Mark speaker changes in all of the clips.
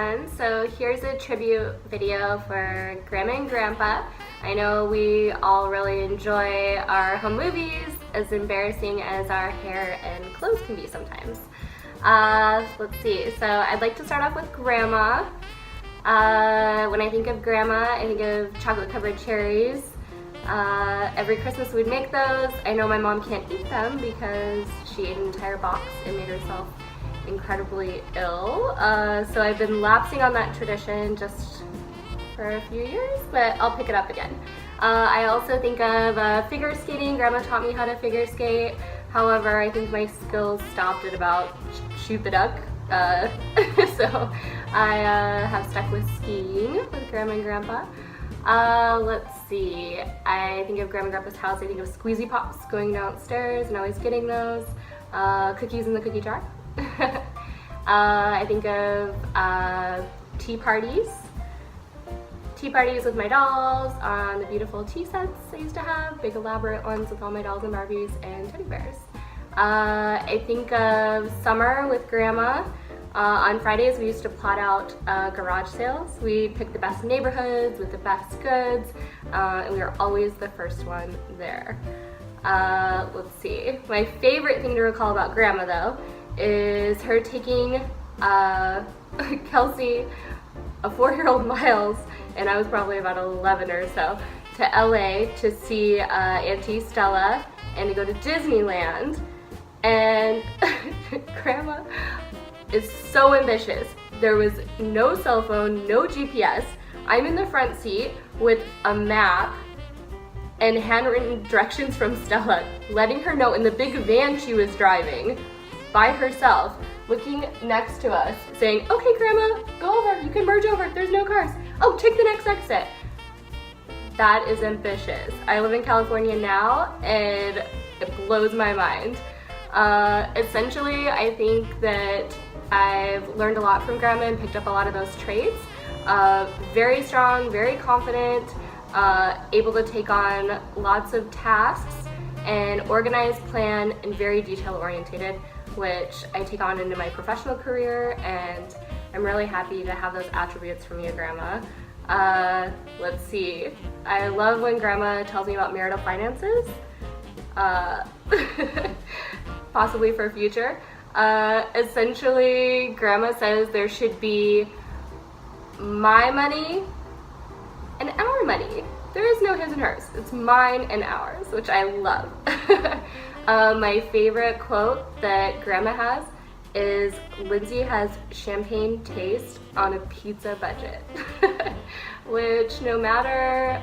Speaker 1: everyone. So here's a tribute video for Grandma and Grandpa. I know we all really enjoy our home movies, as embarrassing as our hair and clothes can be sometimes. Let's see, so I'd like to start off with Grandma. When I think of Grandma, I think of chocolate covered cherries. Every Christmas we'd make those. I know my mom can't eat them because she ate an entire box and made herself incredibly ill. So I've been lapsing on that tradition just for a few years, but I'll pick it up again. I also think of figure skating. Grandma taught me how to figure skate. However, I think my skills stopped at about shoot the duck. So I have stuck with skiing with Grandma and Grandpa. Let's see, I think of Grandma and Grandpa's house. I think of squeezy pops, going downstairs and always getting those. Cookies in the cookie jar. I think of tea parties. Tea parties with my dolls on the beautiful tea sets I used to have, big elaborate ones with all my dolls and Barbies and teddy bears. I think of summer with Grandma. On Fridays we used to plot out garage sales. We'd pick the best neighborhoods with the best goods, and we were always the first one there. Let's see, my favorite thing to recall about Grandma though is her taking Kelsey, a 4-year-old Miles, and I was probably about 11 or so, to LA to see Auntie Stella and to go to Disneyland. And Grandma is so ambitious. There was no cell phone, no GPS. I'm in the front seat with a map and handwritten directions from Stella, letting her know in the big van she was driving by herself, looking next to us, saying, "Okay, Grandma, go over, you can merge over, there's no cars. Oh, take the next exit." That is ambitious. I live in California now, and it blows my mind. Essentially, I think that I've learned a lot from Grandma and picked up a lot of those traits. Very strong, very confident, able to take on lots of tasks, and organized, plan, and very detail oriented, which I take on into my professional career, and I'm really happy to have those attributes from you, Grandma. Let's see, I love when Grandma tells me about marital finances, possibly for future. Essentially, Grandma says there should be my money and our money. There is no his and hers. It's mine and ours, which I love. My favorite quote that Grandma has is, "Lindsay has champagne taste on a pizza budget," which no matter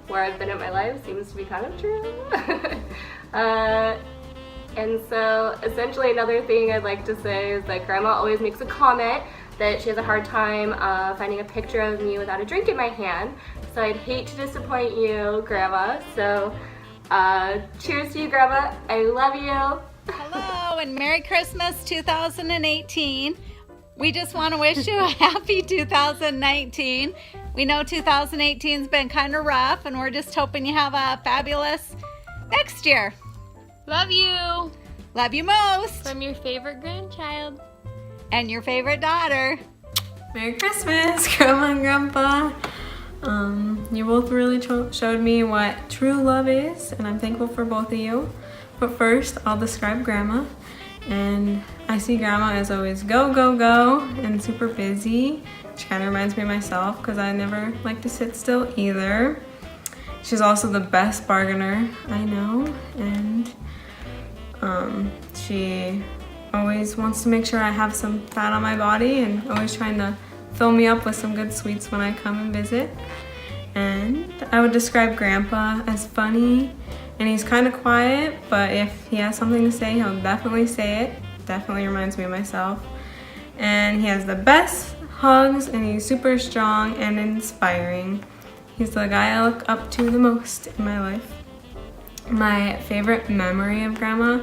Speaker 1: where I've been in my life seems to be kind of true. And so essentially another thing I'd like to say is that Grandma always makes a comment that she has a hard time finding a picture of me without a drink in my hand. So I'd hate to disappoint you, Grandma. So cheers to you, Grandma. I love you.
Speaker 2: Hello and Merry Christmas 2018. We just want to wish you a happy 2019. We know 2018's been kind of rough, and we're just hoping you have a fabulous next year.
Speaker 3: Love you.
Speaker 2: Love you most.
Speaker 3: From your favorite grandchild.
Speaker 2: And your favorite daughter.
Speaker 4: Merry Christmas, Grandma and Grandpa. You both really showed me what true love is, and I'm thankful for both of you. But first, I'll describe Grandma. And I see Grandma as always go, go, go, and super busy, which kind of reminds me of myself because I never like to sit still either. She's also the best bargainer I know, and she always wants to make sure I have some fat on my body and always trying to fill me up with some good sweets when I come and visit. And I would describe Grandpa as funny, and he's kind of quiet, but if he has something to say, he'll definitely say it. Definitely reminds me of myself. And he has the best hugs, and he's super strong and inspiring. He's the guy I look up to the most in my life. My favorite memory of Grandma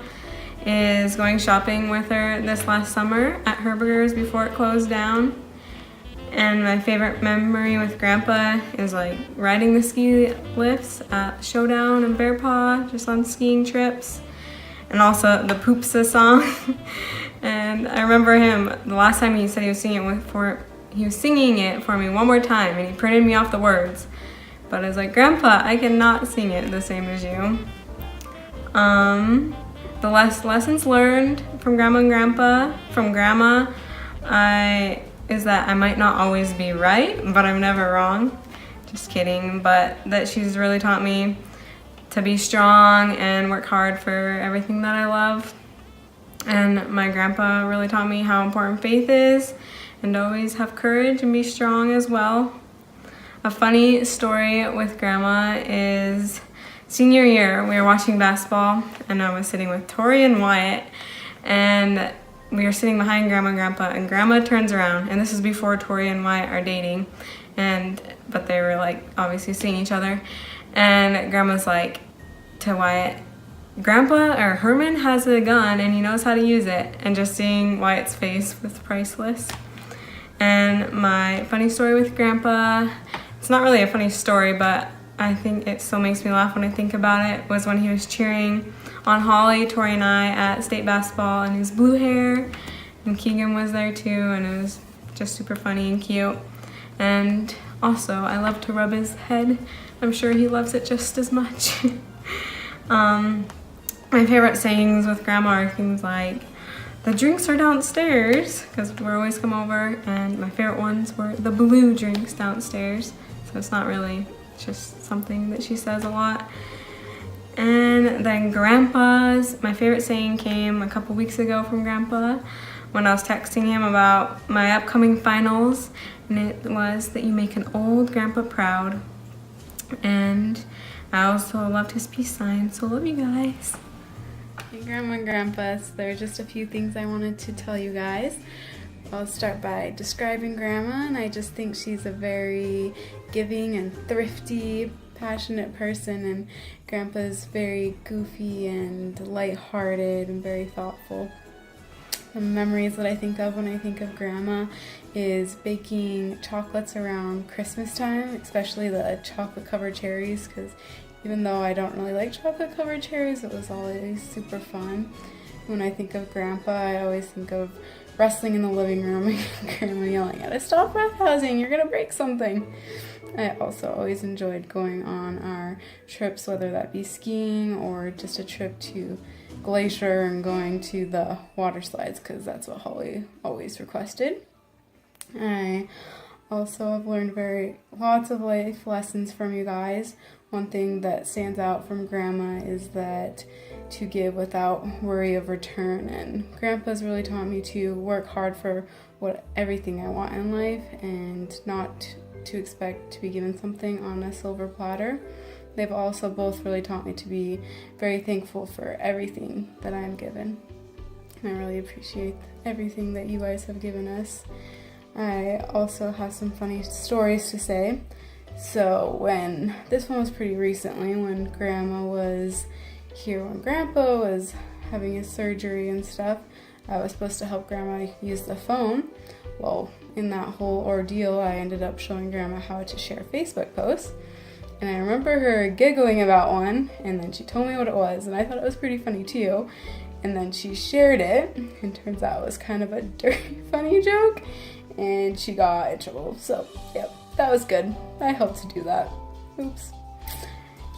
Speaker 4: is going shopping with her this last summer at Herberger's before it closed down. And my favorite memory with Grandpa is like riding the ski lifts at Showdown and Bear Paw, just on skiing trips. And also the Poopsa song. And I remember him, the last time he said he was singing it for me one more time, and he printed me off the words. But I was like, Grandpa, I cannot sing it the same as you. The lessons learned from Grandma and Grandpa, from Grandma, is that I might not always be right, but I'm never wrong. Just kidding, but that she's really taught me to be strong and work hard for everything that I love. And my grandpa really taught me how important faith is and to always have courage and be strong as well. A funny story with Grandma is senior year, we were watching basketball and I was sitting with Tori and Wyatt, and we were sitting behind Grandma and Grandpa, and Grandma turns around, and this is before Tori and Wyatt are dating, but they were like obviously seeing each other, and Grandma's like to Wyatt, Grandpa or Herman has a gun and he knows how to use it, and just seeing Wyatt's face was priceless. And my funny story with Grandpa, it's not really a funny story, but I think it still makes me laugh when I think about it, was when he was cheering on Holly, Tori, and I at state basketball, and his blue hair, and Keegan was there too, and it was just super funny and cute. And also, I love to rub his head. I'm sure he loves it just as much. My favorite sayings with Grandma are things like, the drinks are downstairs, because we're always come over, and my favorite ones were the blue drinks downstairs. So it's not really, it's just something that she says a lot. And then Grandpa's, my favorite saying came a couple weeks ago from Grandpa when I was texting him about my upcoming finals, and it was that you make an old Grandpa proud. And I also loved his peace sign, so love you guys. Hey Grandma and Grandpa, so there are just a few things I wanted to tell you guys. I'll start by describing Grandma, and I just think she's a very giving and thrifty, passionate person, and Grandpa's very goofy and lighthearted and very thoughtful. The memories that I think of when I think of Grandma is baking chocolates around Christmas time, especially the chocolate covered cherries, because even though I don't really like chocolate covered cherries, it was always super fun. When I think of Grandpa, I always think of wrestling in the living room and Grandma yelling at us, stop roughhousing, you're gonna break something. I also always enjoyed going on our trips, whether that be skiing or just a trip to Glacier and going to the water slides, because that's what Holly always requested. I also have learned lots of life lessons from you guys. One thing that stands out from Grandma is that to give without worry of return, and Grandpa's really taught me to work hard for everything I want in life and not to expect to be given something on a silver platter. They've also both really taught me to be very thankful for everything that I'm given. And I really appreciate everything that you guys have given us. I also have some funny stories to say. So this one was pretty recently, when Grandma was here, when Grandpa was having his surgery and stuff, I was supposed to help Grandma use the phone. Well, in that whole ordeal, I ended up showing Grandma how to share Facebook posts. And I remember her giggling about one, and then she told me what it was, and I thought it was pretty funny too. And then she shared it, and turns out it was kind of a dirty, funny joke, and she got in trouble. So, yep, that was good. I helped to do that. Oops.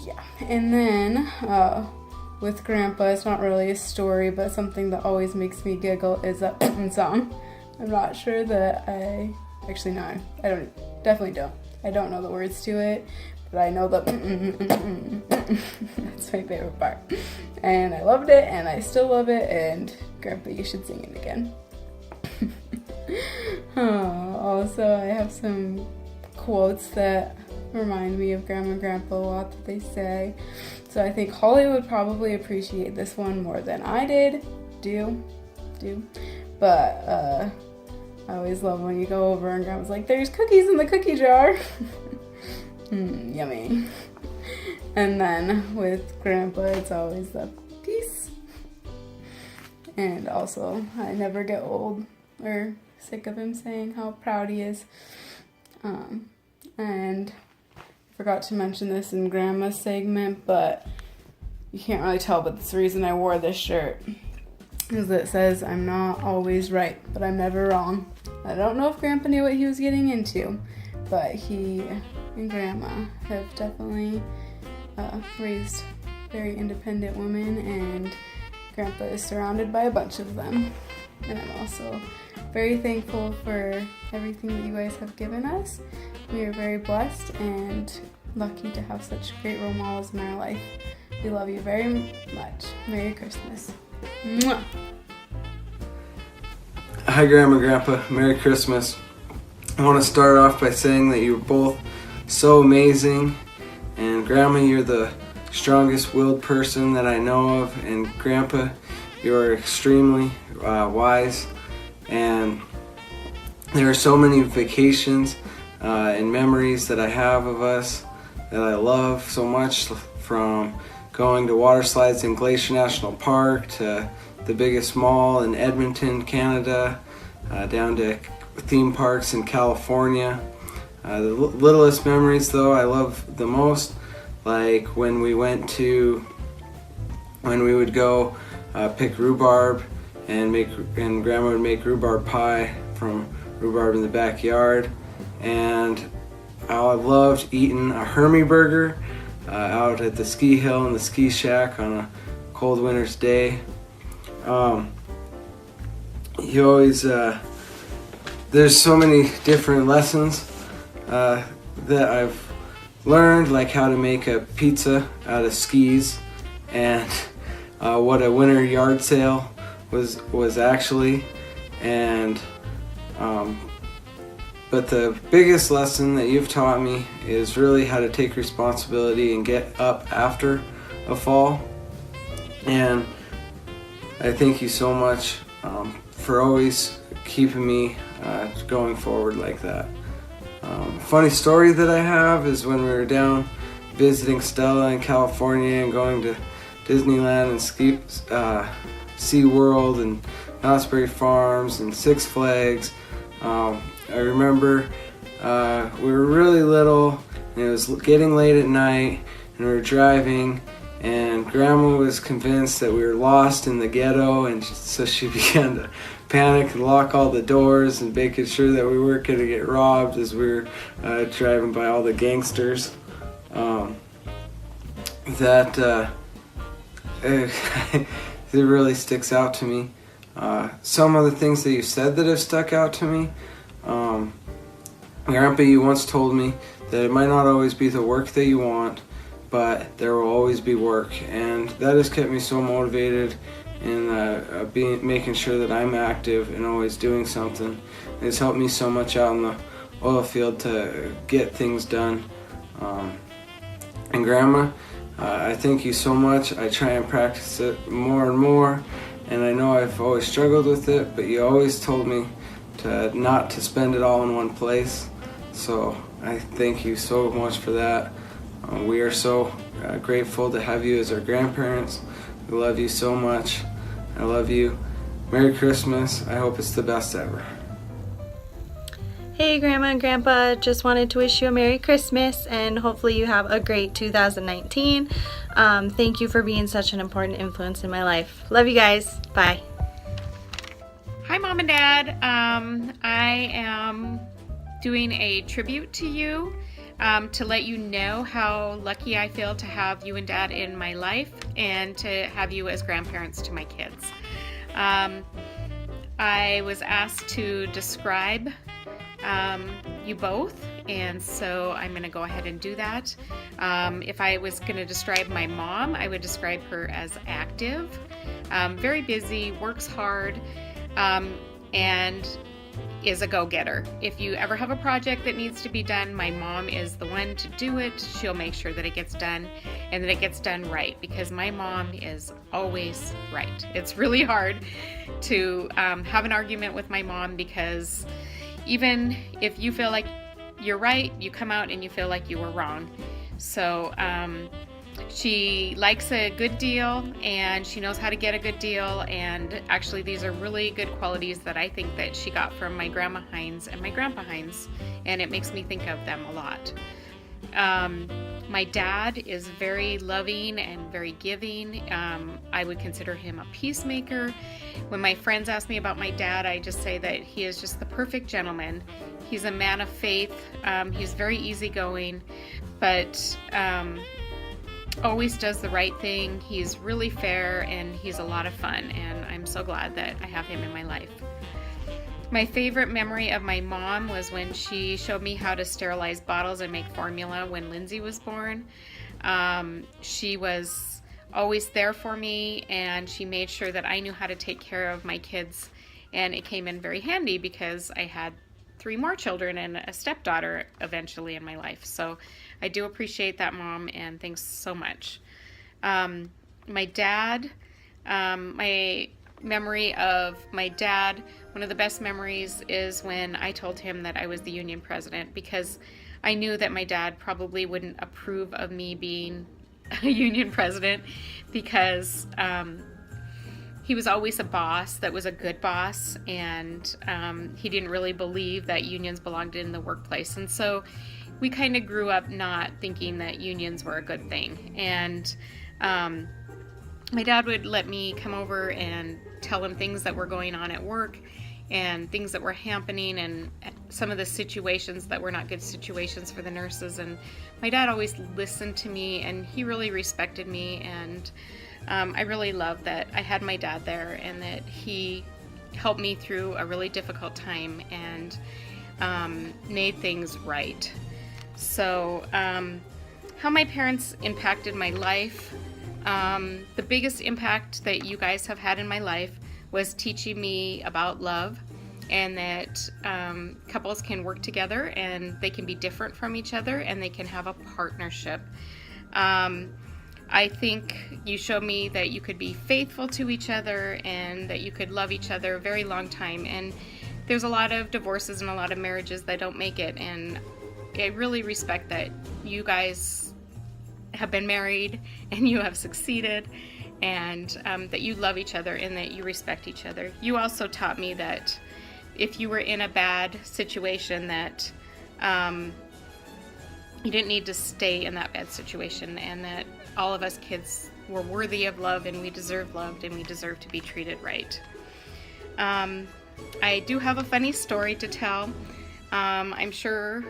Speaker 4: Yeah, and then with Grandpa, it's not really a story, but something that always makes me giggle is that song. I'm not sure that I definitely don't. I don't know the words to it, but I know the that's my favorite part. And I loved it, and I still love it, and Grandpa, you should sing it again. Also, I have some quotes that remind me of Grandma and Grandpa a lot that they say. So I think Holly would probably appreciate this one more than I do. But I always love when you go over and Grandma's like, there's cookies in the cookie jar. Yummy. And then with Grandpa, it's always the peace. And also, I never get old or sick of him saying how proud he is. And I forgot to mention this in Grandma's segment, but you can't really tell, but it's the reason I wore this shirt.
Speaker 5: because it says, "I'm not always right, but I'm never wrong." I don't know if Grandpa knew what he was getting into, but he and Grandma have definitely raised very independent women, and Grandpa is surrounded by a bunch of them. And I'm also very thankful for everything that you guys have given us. We are very blessed and lucky to have such great role models in our life. We love you very much. Merry Christmas. Mwah.
Speaker 6: Hi, Grandma and Grandpa. Merry Christmas. I want to start off by saying that you're both so amazing. And Grandma, you're the strongest willed person that I know of. And Grandpa, you're extremely wise. And there are so many vacations and memories that I have of us that I love so much, from going to water slides in Glacier National Park to the biggest mall in Edmonton, Canada, down to theme parks in California. The littlest memories, though, I love the most, like when we would go pick rhubarb and Grandma would make rhubarb pie from rhubarb in the backyard. And I loved eating a Herman burger out at the ski hill in the ski shack on a cold winter's day. You always, there's so many different lessons that I've learned, like how to make a pizza out of skis, and what a winter yard sale was actually, and but the biggest lesson that you've taught me is really how to take responsibility and get up after a fall. And I thank you so much for always keeping me going forward like that. Funny story that I have is when we were down visiting Stella in California and going to Disneyland and SeaWorld and Knott's Berry Farms and Six Flags. I remember we were really little, and it was getting late at night, and we were driving, and Grandma was convinced that we were lost in the ghetto, and so she began to panic and lock all the doors and making sure that we weren't going to get robbed as we were driving by all the gangsters. It really sticks out to me. Some of the things that you said that have stuck out to me. Grandpa, you once told me that it might not always be the work that you want, but there will always be work, and that has kept me so motivated in making sure that I'm active and always doing something. It's helped me so much out in the oil field to get things done. And Grandma, I thank you so much. I try and practice it more and more, and I know I've always struggled with it, but you always told me not to spend it all in one place. So I thank you so much for that. We are so grateful to have you as our grandparents. We love you so much. I love you. Merry Christmas. I hope it's the best ever.
Speaker 7: Hey Grandma and Grandpa, just wanted to wish you a Merry Christmas and hopefully you have a great 2019. Thank you for being such an important influence in my life. Love you guys. Bye.
Speaker 3: Hi, Mom and Dad. I am doing a tribute to you to let you know how lucky I feel to have you and Dad in my life and to have you as grandparents to my kids. I was asked to describe you both, and so I'm going to go ahead and do that. If I was going to describe my mom, I would describe her as active, very busy, works hard, and is a go-getter. If you ever have a project that needs to be done, my mom is the one to do it. She'll make sure that it gets done and that it gets done right, because my mom is always right. It's really hard to have an argument with my mom, because even if you feel like you're right, you come out and you feel like you were wrong. So she likes a good deal, and she knows how to get a good deal, and actually these are really good qualities that I think that she got from my Grandma Hines and my Grandpa Hines, and it makes me think of them a lot. My dad is very loving and very giving. I would consider him a peacemaker. When my friends ask me about my dad, I just say that he is just the perfect gentleman. He's a man of faith. He's very easygoing, but always does the right thing. He's really fair, and he's a lot of fun, and I'm so glad that I have him in my life. My favorite memory of my mom was when she showed me how to sterilize bottles and make formula when Lindsay was born. She was always there for me, and she made sure that I knew how to take care of my kids, and it came in very handy because I had 3 more children and a stepdaughter eventually in my life. So I do appreciate that, Mom, and thanks so much. My dad, my memory of my dad, one of the best memories is when I told him that I was the union president, because I knew that my dad probably wouldn't approve of me being a union president, because he was always a boss that was a good boss, and he didn't really believe that unions belonged in the workplace. And so we kind of grew up not thinking that unions were a good thing. And my dad would let me come over and tell him things that were going on at work and things that were happening, and some of the situations that were not good situations for the nurses. And my dad always listened to me, and he really respected me, and I really love that I had my dad there, and that he helped me through a really difficult time and made things right. So how my parents impacted my life. The biggest impact that you guys have had in my life was teaching me about love, and that couples can work together, and they can be different from each other, and they can have a partnership. I think you showed me that you could be faithful to each other, and that you could love each other a very long time. And there's a lot of divorces and a lot of marriages that don't make it, and I really respect that you guys have been married and you have succeeded, and that you love each other and that you respect each other. You also taught me that if you were in a bad situation, that you didn't need to stay in that bad situation, and that all of us kids were worthy of love, and we deserve loved, and we deserve to be treated right. I do have a funny story to tell. I'm not sure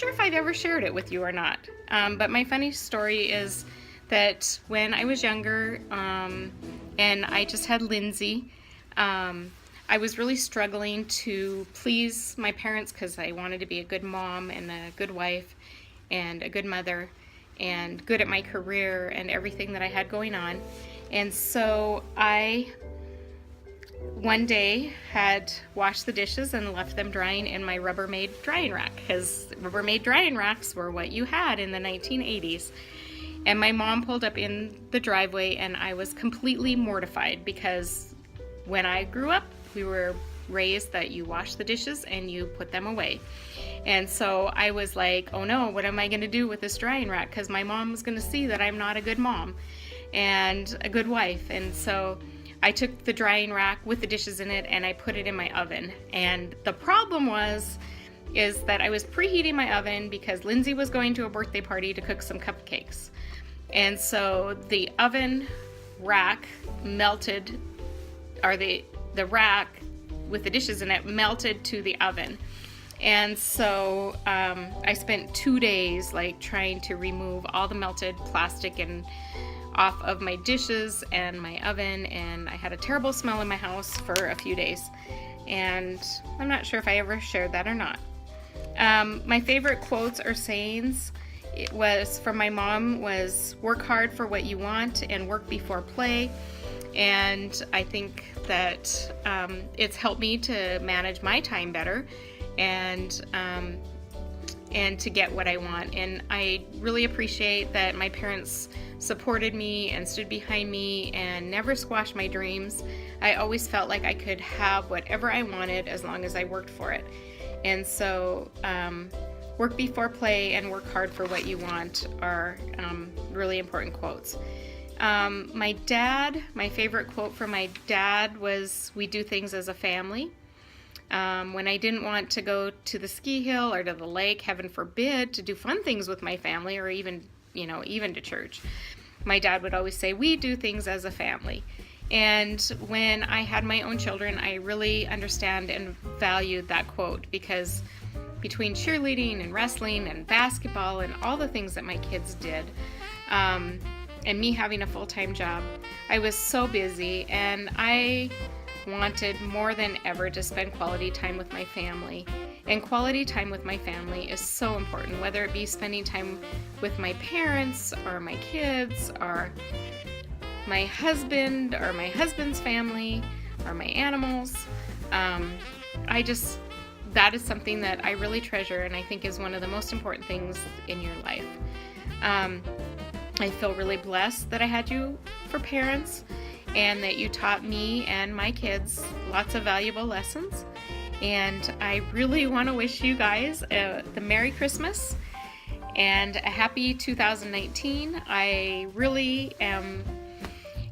Speaker 3: if I've ever shared it with you or not, but my funny story is that when I was younger, and I just had Lindsay, I was really struggling to please my parents, because I wanted to be a good mom and a good wife and a good mother and good at my career and everything that I had going on. And so I one day had washed the dishes and left them drying in my Rubbermaid drying rack, because Rubbermaid drying racks were what you had in the 1980s. And my mom pulled up in the driveway, and I was completely mortified, because when I grew up, we were raised that you wash the dishes and you put them away. And so I was like, oh no, what am I going to do with this drying rack? Because my mom was going to see that I'm not a good mom and a good wife. And so I took the drying rack with the dishes in it and I put it in my oven. And the problem is that I was preheating my oven because Lindsay was going to a birthday party to cook some cupcakes. And so the oven rack melted, or the rack with the dishes in it melted to the oven. And so I spent 2 days like trying to remove all the melted plastic and off of my dishes and my oven, and I had a terrible smell in my house for a few days, and I'm not sure if I ever shared that or not. My favorite quotes or sayings from my mom was work hard for what you want and work before play. And I think that it's helped me to manage my time better and to get what I want. And I really appreciate that my parents supported me and stood behind me and never squashed my dreams. I always felt like I could have whatever I wanted as long as I worked for it. And so work before play and work hard for what you want are really important quotes. My favorite quote from my dad was, "We do things as a family." When I didn't want to go to the ski hill or to the lake, heaven forbid, to do fun things with my family or even even to church. My dad would always say, we do things as a family. And when I had my own children, I really understand and valued that quote, because between cheerleading and wrestling and basketball and all the things that my kids did, and me having a full-time job, I was so busy, and I wanted more than ever to spend quality time with my family. And quality time with my family is so important, whether it be spending time with my parents or my kids or my husband or my husband's family or my animals. That is something that I really treasure, and I think is one of the most important things in your life. I feel really blessed that I had you for parents, and that you taught me and my kids lots of valuable lessons. And I really want to wish you guys the Merry Christmas and a happy 2019. I really am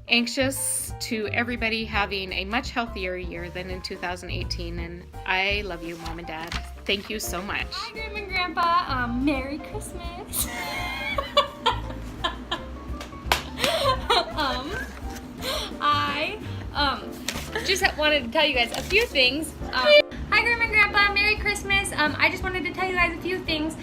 Speaker 3: anxious to everybody having a much healthier year than in 2018, and I love you, Mom and Dad. Thank you so much.
Speaker 8: Hi, Grandma and Grandpa. Merry Christmas. I just wanted to tell you guys a few things. Hi, Grandma and Grandpa. Merry Christmas. I just wanted to tell you guys a few things.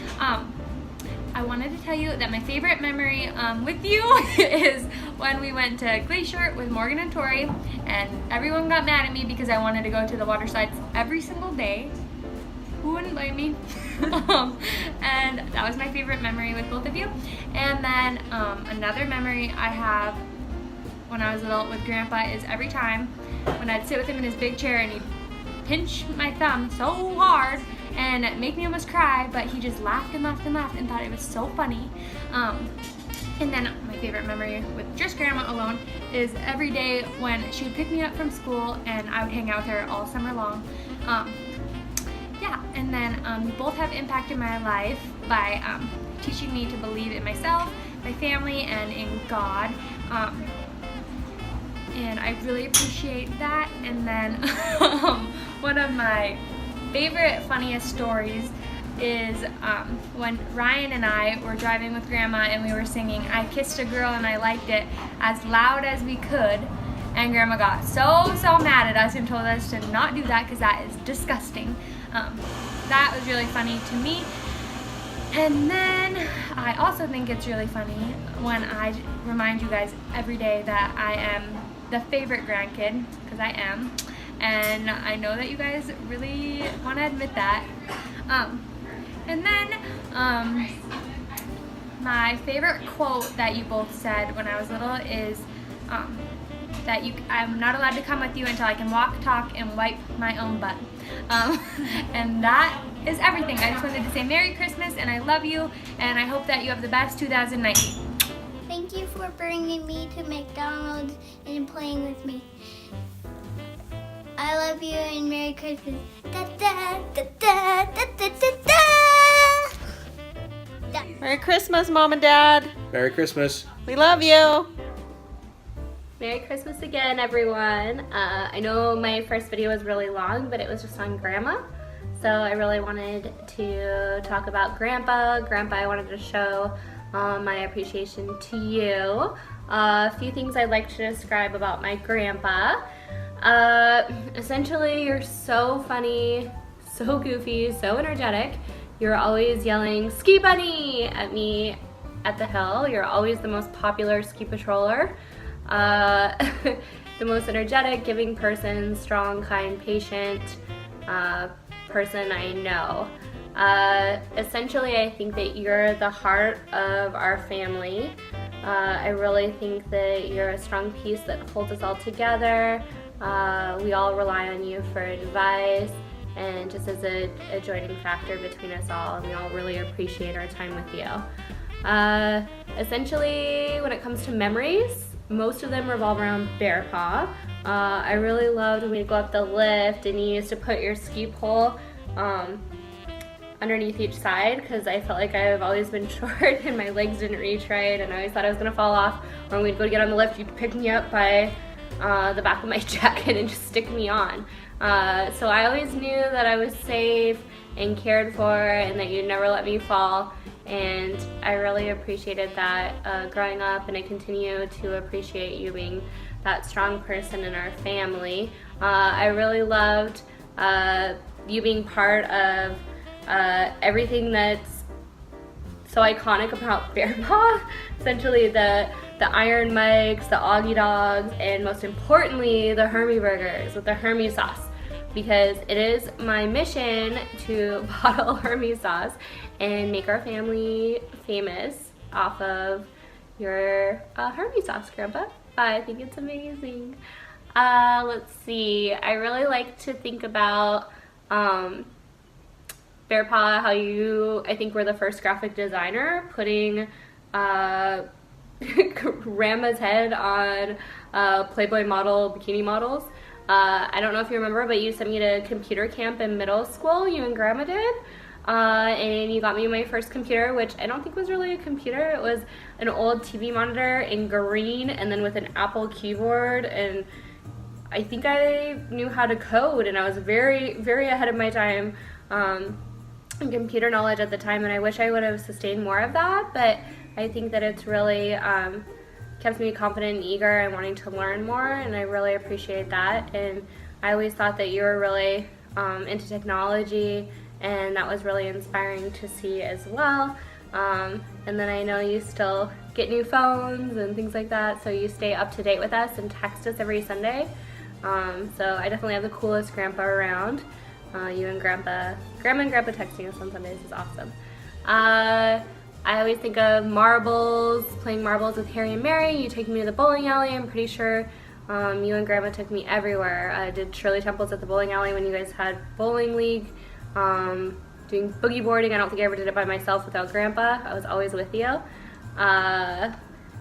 Speaker 8: I wanted to tell you that my favorite memory with you is when we went to Glacier with Morgan and Tori, and everyone got mad at me because I wanted to go to the water slides every single day. Who wouldn't blame me? And that was my favorite memory with both of you. And then another memory I have when I was little with Grandpa is every time when I'd sit with him in his big chair and he'd pinch my thumb so hard and make me almost cry, but he just laughed and laughed and laughed and thought it was so funny. And then my favorite memory with just Grandma alone is every day when she would pick me up from school and I would hang out with her all summer long. Yeah, and then you both have impacted my life by teaching me to believe in myself, my family, and in God. And I really appreciate that. And then one of my favorite, funniest stories is when Ryan and I were driving with Grandma and we were singing I Kissed a Girl and I Liked It as loud as we could, and Grandma got so mad at us and told us to not do that because that is disgusting. That was really funny to me. And then I also think it's really funny when I remind you guys every day that I am the favorite grandkid, because I am. And I know that you guys really want to admit that. And then my favorite quote that you both said when I was little is that I'm not allowed to come with you until I can walk, talk, and wipe my own butt. And that is everything. I just wanted to say Merry Christmas, and I love you, and I hope that you have the best 2019.
Speaker 9: Thank you for bringing me to McDonald's and playing with me. I love you and Merry Christmas. Da, da, da, da, da, da, da, da.
Speaker 7: Merry Christmas, Mom and Dad.
Speaker 10: Merry Christmas.
Speaker 7: We love you.
Speaker 1: Merry Christmas again, everyone. I know my first video was really long, but it was just on Grandma. So I really wanted to talk about Grandpa. I wanted to show my appreciation to you. A few things I'd like to describe about my Grandpa. Essentially, you're so funny, so goofy, so energetic. You're always yelling, "Ski Bunny!" at me at the hill. You're always the most popular ski patroller. The most energetic, giving person, strong, kind, patient person I know. Essentially, I think that you're the heart of our family. I really think that you're a strong piece that holds us all together. We all rely on you for advice and just as a joining factor between us all, and we all really appreciate our time with you. Essentially, when it comes to memories, most of them revolve around Bear Paw. I really loved when we'd go up the lift and you used to put your ski pole underneath each side, because I felt like I've always been short and my legs didn't reach right, and I always thought I was gonna fall off. Or when we'd go to get on the lift, you'd pick me up by the back of my jacket and just stick me on. So I always knew that I was safe and cared for and that you'd never let me fall. and I really appreciated that growing up, and I continue to appreciate you being that strong person in our family. I really loved you being part of everything that's so iconic about Bear Paw. Essentially the Iron Mics, the Augie Dogs, and most importantly, the Hermy Burgers with the Hermy sauce. Because it is my mission to bottle Hermy sauce and make our family famous off of your Hermy sauce, Grandpa. I think it's amazing. Let's see, I really like to think about Bear Paw, how you, I think, were the first graphic designer putting Grandma's head on Playboy model bikini models. I don't know if you remember, but you sent me to computer camp in middle school, you and Grandma did. And you got me my first computer, which I don't think was really a computer. It was an old TV monitor in green and then with an Apple keyboard, and I think I knew how to code, and I was very, very ahead of my time in computer knowledge at the time, and I wish I would have sustained more of that, but I think that it's really kept me confident and eager and wanting to learn more, and I really appreciate that. And I always thought that you were really into technology, and that was really inspiring to see as well. And then I know you still get new phones and things like that, so you stay up to date with us and text us every Sunday. So I definitely have the coolest grandpa around. You and Grandma and Grandpa texting us on Sundays is awesome. I always think of marbles, playing marbles with Harry and Mary. You take me to the bowling alley. I'm pretty sure you and Grandma took me everywhere. I did Shirley Temples at the bowling alley when you guys had bowling league. Doing boogie boarding. I don't think I ever did it by myself without Grandpa. I was always with you.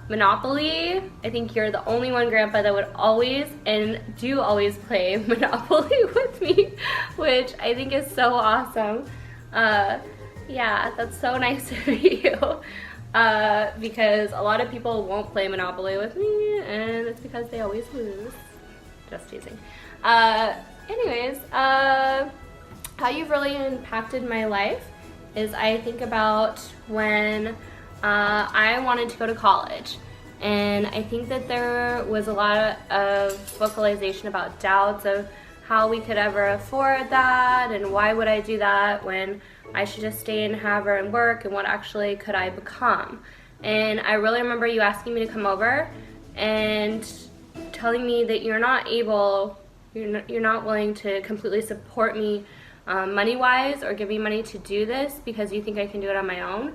Speaker 1: Monopoly. I think you're the only one, Grandpa, that would always and do always play Monopoly with me, which I think is so awesome. Yeah, that's so nice of you. Because a lot of people won't play Monopoly with me, and it's because they always lose. Just teasing. Anyways, how you've really impacted my life is I think about when I wanted to go to college, and I think that there was a lot of vocalization about doubts of how we could ever afford that, and why would I do that when I should just stay in Havre and work, and what actually could I become. And I really remember you asking me to come over and telling me that you're not willing to completely support me money-wise or give me money to do this because you think I can do it on my own,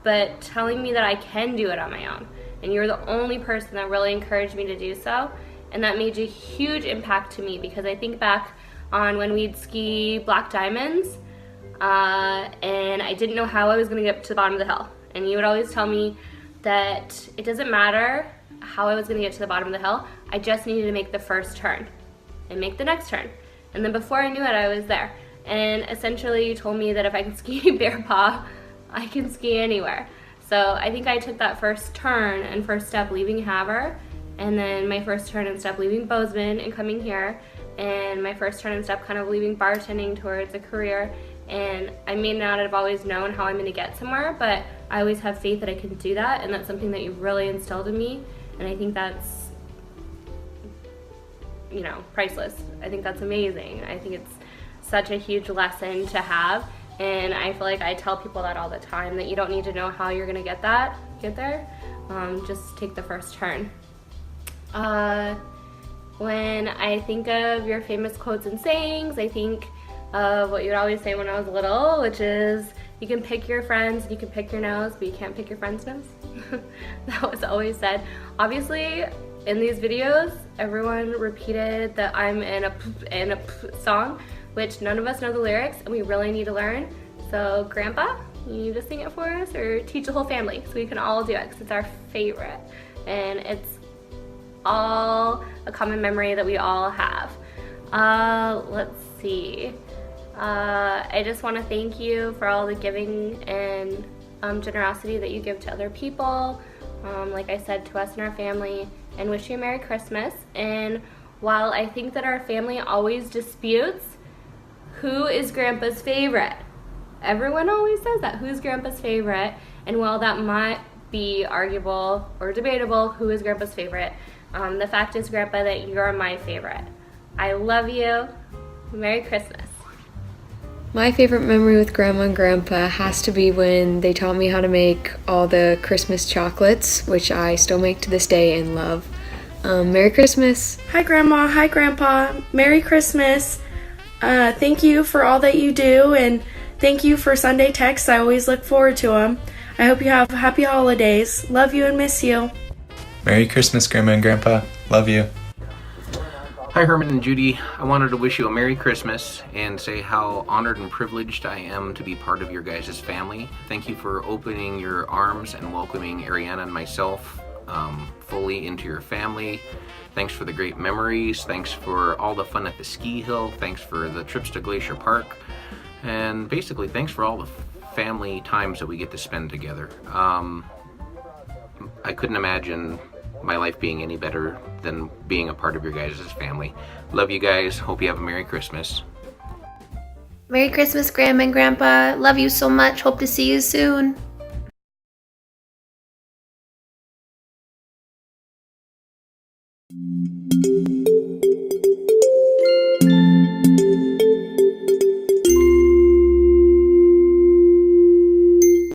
Speaker 1: but telling me that I can do it on my own. And you're the only person that really encouraged me to do so, and that made a huge impact to me, because I think back on when we'd ski Black Diamonds, and I didn't know how I was going to get to the bottom of the hill. And you would always tell me that it doesn't matter how I was going to get to the bottom of the hill, I just needed to make the first turn and make the next turn. And then before I knew it, I was there. And essentially you told me that if I can ski Bear Paw, I can ski anywhere. So I think I took that first turn and first step leaving Havre, and then my first turn and step leaving Bozeman and coming here, and my first turn and step kind of leaving bartending towards a career. And I may not have always known how I'm going to get somewhere, but I always have faith that I can do that, and that's something that you've really instilled in me, and I think that's, you know, priceless. I think that's amazing. I think it's such a huge lesson to have, and I feel like I tell people that all the time, that you don't need to know how you're going to get there, just take the first turn. When I think of your famous quotes and sayings, I think of what you would always say when I was little, which is, you can pick your friends, you can pick your nose, but you can't pick your friend's nose. That was always said. Obviously, in these videos, everyone repeated that I'm in a song, which none of us know the lyrics, and we really need to learn. So, Grandpa, you need to sing it for us, or teach the whole family so we can all do it, because it's our favorite. And it's all a common memory that we all have. Let's see. I just want to thank you for all the giving and generosity that you give to other people, like I said, to us and our family, and wish you a Merry Christmas. And while I think that our family always disputes who is Grandpa's favorite, everyone always says that, who's Grandpa's favorite? And while that might be arguable or debatable, who is Grandpa's favorite, the fact is, Grandpa, that you're my favorite. I love you. Merry Christmas.
Speaker 10: My favorite memory with Grandma and Grandpa has to be when they taught me how to make all the Christmas chocolates, which I still make to this day and love. Merry Christmas.
Speaker 11: Hi Grandma, hi Grandpa. Merry Christmas. Thank you for all that you do, and thank you for Sunday texts. I always look forward to them. I hope you have happy holidays. Love you and miss you.
Speaker 12: Merry Christmas, Grandma and Grandpa. Love you.
Speaker 13: Hi Herman and Judy. I wanted to wish you a Merry Christmas and say how honored and privileged I am to be part of your guys' family. Thank you for opening your arms and welcoming Ariana and myself fully into your family. Thanks for the great memories. Thanks for all the fun at the ski hill. Thanks for the trips to Glacier Park. And basically, thanks for all the family times that we get to spend together. I couldn't imagine my life being any better than being a part of your guys' family. Love you guys. Hope you have a Merry Christmas.
Speaker 14: Merry Christmas, Grandma and Grandpa. Love you so much. Hope to see you soon.